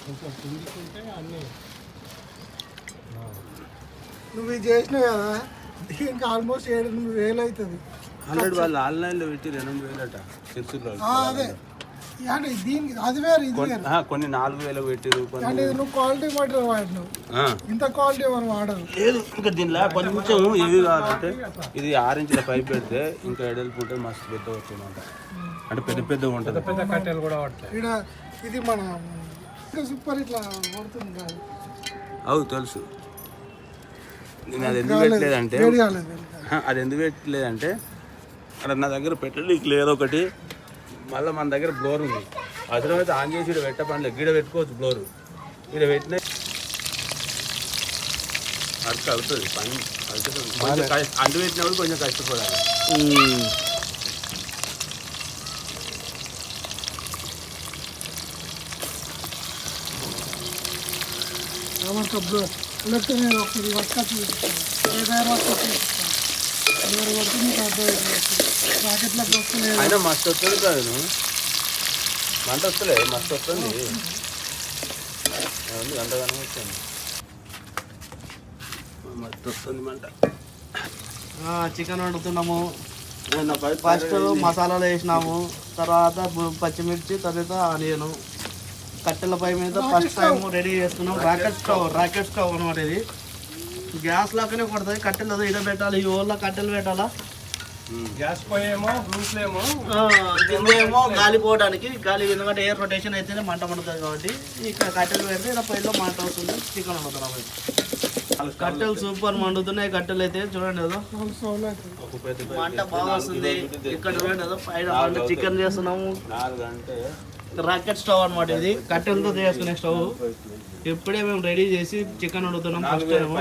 కొంచెం పిండుకుంటే అన్నీ నువ్వు ఇది చేసినావు కదా దీనికి ఆల్మోస్ట్ 7,000 అవుతుంది. 100 వాళ్ళు ఆన్లైన్లో పెట్టి 2,000 అట చిరుసూరులో. అదే అంటే దీనికి అది వేరు ఇది వేరు. కొన్ని 4,000 పెట్టిరు. అంటే నువ్వు క్వాలిటీ మెటీరియల్ వాడినావు, ఇంత క్వాలిటీ మనం వాడదు. లేదు ఇంకా దీనిలో కొంచెం ఏవి కావాలంటే ఇది 6 ఇంచుల పైప్ పెడితే ఇంకా ఎడల్పు ఉంటుంది, మస్తు పెద్ద వస్తుందంట. అంటే పెద్ద పెద్దగా ఉంటుంది. పెద్ద కట్టెలు కూడా పడతాయి. ఇక్కడ ఇది మన సూపర్ ఇట్లా పడుతుంది కాదు. అవు తెలుసు. నేను అది ఎందుకు పెట్టలేదంటే అది ఎందుకు పెట్టలేదంటే అక్కడ నా దగ్గర పెట్టడానికి లేదు ఒకటి. మళ్ళీ మన దగ్గర బ్లోర్ ఉంది, అవసరమైతే ఆన్ చేసి ఇక్కడ పెట్ట పని గిడ పెట్టుకోవచ్చు. బ్లోరు ఇక్కడ పెట్టిన అర్థం అవుతుంది పని. అంటు పెట్టినప్పుడు కొంచెం కష్టపడాలి. అయినా మస్తు వస్తుంది కాదు, మంట వస్తలే, మస్తు వస్తుంది. గంటగానే వచ్చింది, మస్తు వస్తుంది మంట. చికెన్ వండుతున్నాము. ఫస్ట్ మసాలాలు వేసినాము, తర్వాత పచ్చిమిర్చి, తర్వాత ఆనియన్. కట్టెల పై మీద ఫస్ట్ టైం రెడీ చేస్తున్నాం. రాకెట్ స్టవ్ అనమాట. ఇది గ్యాస్ లాగానే పడుతుంది. కట్టెలు ఇడ పెట్టాలి, ఈ ఓళ్ళ కట్టెలు పెట్టాలా. గ్యాస్ పోయేమో రూట్లేమో ఏమో గాలిపోవడానికి, గాలి ఎందుకంటే ఎయిర్ రొటేషన్ అయితేనే మంట పడుతుంది. కాబట్టి ఇక్కడ కట్టెలు పెడితే ఇలా పైలో మంట వస్తుంది. చికెన్ వండుతున్నాం. కట్టెలు సూపర్ మండుతున్నాయి. కట్టెలు అయితే చూడండి ఏదో మంట బాగా వస్తుంది. ఇక్కడ చూడండి ఏదో పైన చికెన్ చేస్తున్నాము. రాకెట్ స్టవ్ అనమాట. ఇది కట్టెలతో చేసుకునే స్టవ్. ఇప్పుడే మేము రెడీ చేసి చికెన్ వండుతున్నాం. ఫస్ట్ టైం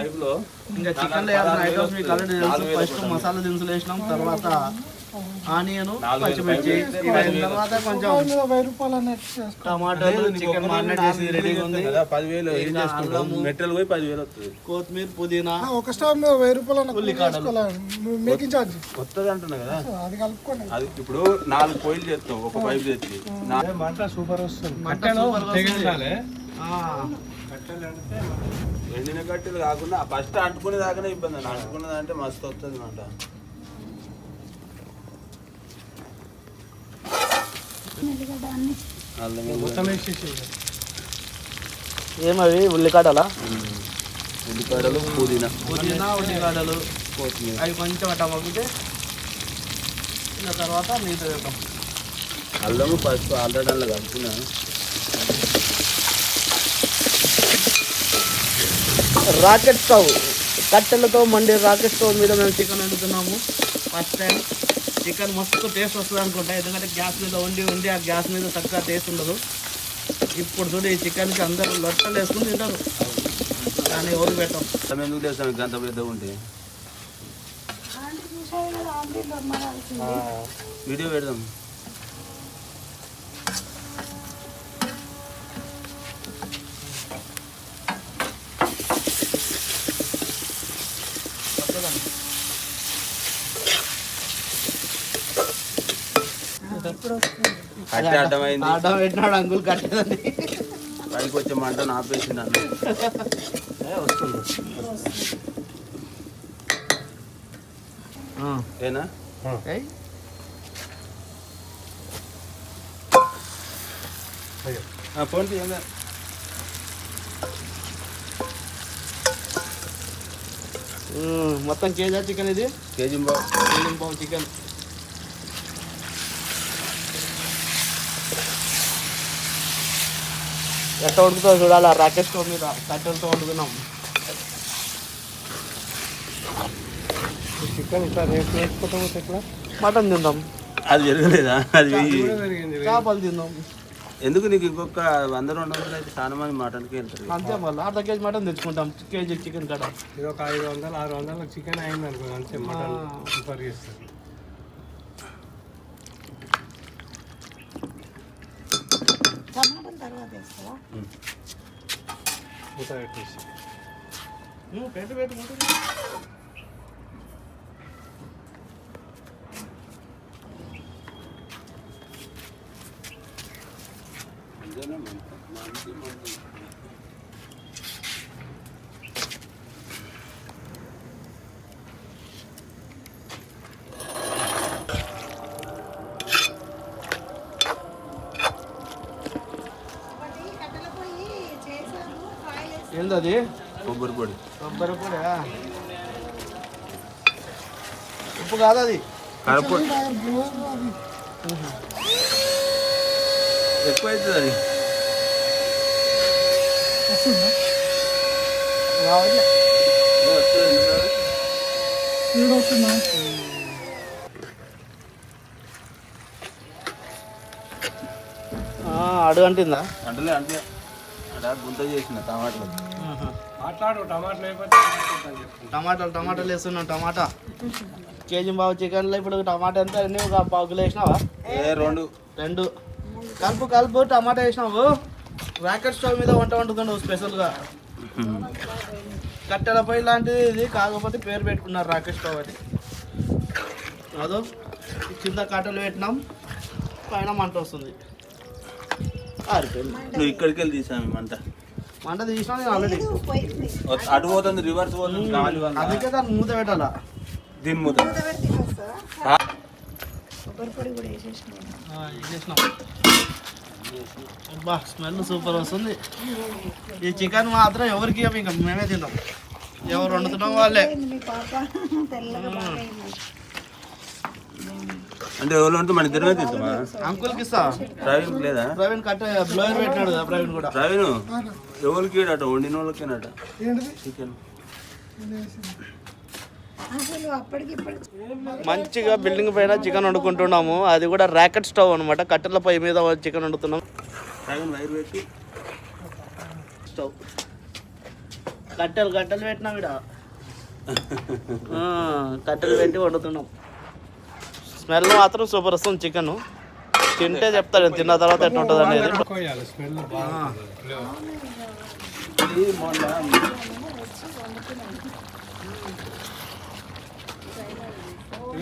ఇంకా చికెన్ వేయాల్సిన ఐటమ్స్ మీకు ఆల్రెడీ తెలుసు. ఫస్ట్ మసాలా దినుసులు వేసినాం, తర్వాత ఆనియన్, పచ్చిమిర్చి, తర్వాత కొంచెం టమాటాలు, చికెన్ మారినేట్ చేసి రెడీగా ఉంది. 10,000 కొత్తిమీర, పుదీనా. ఒక స్టవ్ మీద 1,000 రూపాయలు మేకింగ్ ఛార్జ్ వస్తుంది అంటున్నా కదా. అది కలుపుకోండి. అది ఇప్పుడు 4 పొయ్యిలు చేస్తాం ఒక పైపు తెచ్చి. మంట సూపర్ వస్తుంది. ఎండిన కట్టెలు కాకుండా ఫస్ట్ అంటుకునే దాకానే ఇబ్బంది అండి. అంటుకున్నదంటే మస్తు వస్తుంది మంట. ఏమవి ఉల్లిగడ్డలా? ఉల్లిగడ్డలు, పుదీనా, ఉల్లిగడ్డలు, కొత్తిమీర, అవి కొంచెం అట్లా మగ్గితే ఇంకా తర్వాత మిగతా వేద్దాం. అల్లము, పసుపు ఆల్రెడీ అలా కలుపుకున్నాను. రాకెట్ స్టవ్, కట్టెలతో మండే రాకెట్ స్టవ్ మీద మేము చికెన్ వండుతున్నాము. ఫస్ట్ టైం చికెన్ మస్తు టేస్ట్ వస్తుంది అనుకుంటా. ఎందుకంటే గ్యాస్ మీద వండి ఆ గ్యాస్ మీద చక్కగా టేస్ట్ ఉండదు. ఇప్పుడు చూడు ఈ చికెన్కి అందరూ లొట్టలు వేసుకుని తింటారు, కానీ ఎవరు పెట్టాం. ఎందుకు చేస్తాం గంట పెద్దగా ఉంటే? వీడియో పెడదాం. కట్టే అడ్డమైంది. అడ్డం పెట్టినాడు అంకుల్ కట్టేదండి. పైకి వచ్చే మంట నాపేసింది అన్న. వస్తుంది ఏనా? ఫోన్ తీయండి. మొత్తం కేజీ చికెన్ ఇది? కేజీ పావు చికెన్. ఎట్లా వండుతుందో చూడాలి. ఆ రాకెట్ స్టవ్ మీద కట్టెలతో వండుకున్నాం. చికెన్ ఇట్లా రేపు వేసుకుంటాము. ఎట్లా మటన్ తిందాం. అది జరగలేదా? అది చేపలు తిందాం. ఎందుకు నీకు ఇంకొక 100-200 అయితే చాలా మంది మటన్కి వెళ్తారు. అంతే, మళ్ళీ అర్ధ కేజీ మటన్ తెచ్చుకుంటాం. కేజీ చికెన్ కట్ట ఇది ఒక 500-600 చికెన్ అయింది అనుకో, అంతే. మటన్ సూపర్ చేస్తారు. మూత పెట్టేసి పెట్టు. అంతేనా? ఏంటది? కొబ్బరి పొడి. కొబ్బరి పొడి. ఉప్పు కాదు అది, కారపొడి ఎక్కువ అవుతుంది అది. అడుగు అంటుందా? అంటే అంటే అలా గుంత చేసిన టమాటాలు. మాట్లాడు టమాటాలు అయిపోతే టమాటాలు వేస్తున్నాం. టమాటా కేజీ బాబు చికెన్లో ఇప్పుడు టమాటా ఎంత? అన్నీ ఒక పావు కిలో వేసినావా? రెండు కలుపు టమాటా వేసినావు. రాకెట్ స్టవ్ మీద వంట వండుతున్నావు స్పెషల్గా. కట్టెల పొయ్యి లాంటిది ఇది, కాకపోతే పేరు పెట్టుకున్నారు రాకెట్ స్టవ్ అని. అదో కింద కట్టెలు పెట్టినాం, పైన మంట వస్తుంది. నువ్వు ఇక్కడికి వెళ్ళి తీసాము మంట తీసినా నేను ఆల్రెడీ. అటు పోతుంది, రివర్స్ పోతుంది. అందుకే దాన్ని మూత పెట్టాలా. దీని మూత వేసేసినాం. అబ్బా స్మెల్ సూపర్ వస్తుంది. ఈ చికెన్ మాత్రం ఎవరికి ఇంకా మేమే తింటాం. ఎవరు వండుతున్నాం వాళ్ళే. అంటే ఎవరు అంటే మన ఇద్దరమే తింటామా? అంకుల్కి ఇస్తా. ప్రవీణ్ లేదా? ప్రవీణ్ కట్ట బ్లోయర్ పెట్టినాడు కదా ప్రవీణ్ కూడా. ప్రవీణ్ ఎవరికి అట వండిన వాళ్ళకేనట చికెన్. మంచిగా బిల్డింగ్ పైన చికెన్ వండుకుంటున్నాము. అది కూడా రాకెట్ స్టవ్ అనమాట. కట్టెల పొయ్యి మీద చికెన్ వండుతున్నాం. ప్రవీణ్ వైర్ పెట్టి స్టవ్ కట్టెలు పెట్టినాం ఇక్కడ. కట్టెలు పెట్టి వండుతున్నాం. స్మెల్ మాత్రం సూపర్ వస్తుంది. చికెన్ తింటే చెప్తాడు, తిన్న తర్వాత ఎట్లా ఉంటుంది అనేది. స్మెల్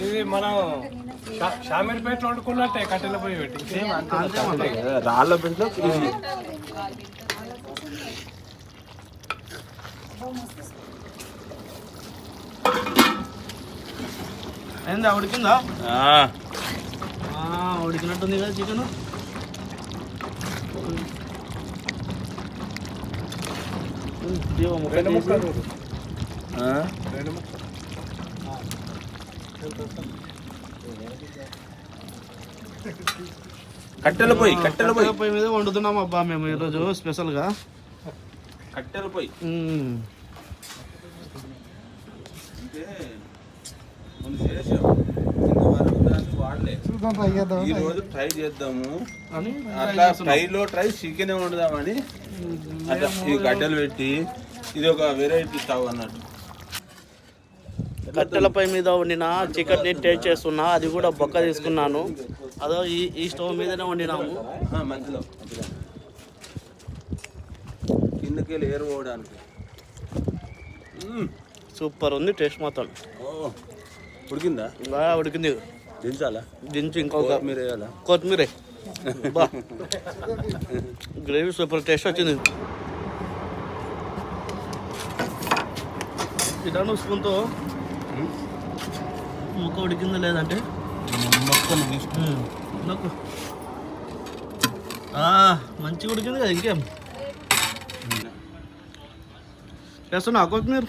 ఇది మనం షామీర్పేటలో వండుకున్నట్టే కట్టెల పొయ్యి పెట్టి రాళ్ళ పెంట్లో ఏందా ఉడికిందా? ఉడికినట్టుంది కదా చికెన్. కట్టెల పొయ్యి మీద వండుతున్నాం అబ్బా మేము ఈరోజు స్పెషల్గా. కట్టెల పొయ్యి ఈ రోజు ట్రై చేద్దాము అని అట్లా ట్రై చికెన్ వండుదామని అట్లా ఈ కట్టెలు పెట్టి. ఇది ఒక వెరైటీ స్టవ్ అన్నట్టు. కట్టెలపై మీద వండిన చికెన్ని టేస్ట్ చేస్తున్నా. అది కూడా బొక్క తీసుకున్నాను. అదో ఈ స్టవ్ మీదనే వండినాము. మధ్యలో కిందకి వెళ్ళి ఏరు పోవడానికి సూపర్ ఉంది టేస్ట్ మాత్రం. ఉడికిందా? బాగా ఉడికింది. దించాలా? దించి ఇంకొక వేయాలా? కొత్తిమీర. బా గ్రేవీ సూపర్ టేస్ట్ వచ్చింది. ఇటాను స్పూన్తో ముక్క ఉడికిందా లేదంటే మంచిగా ఉడికింది కదా. ఇంకేం వేస్తున్నా కొత్తిమీర.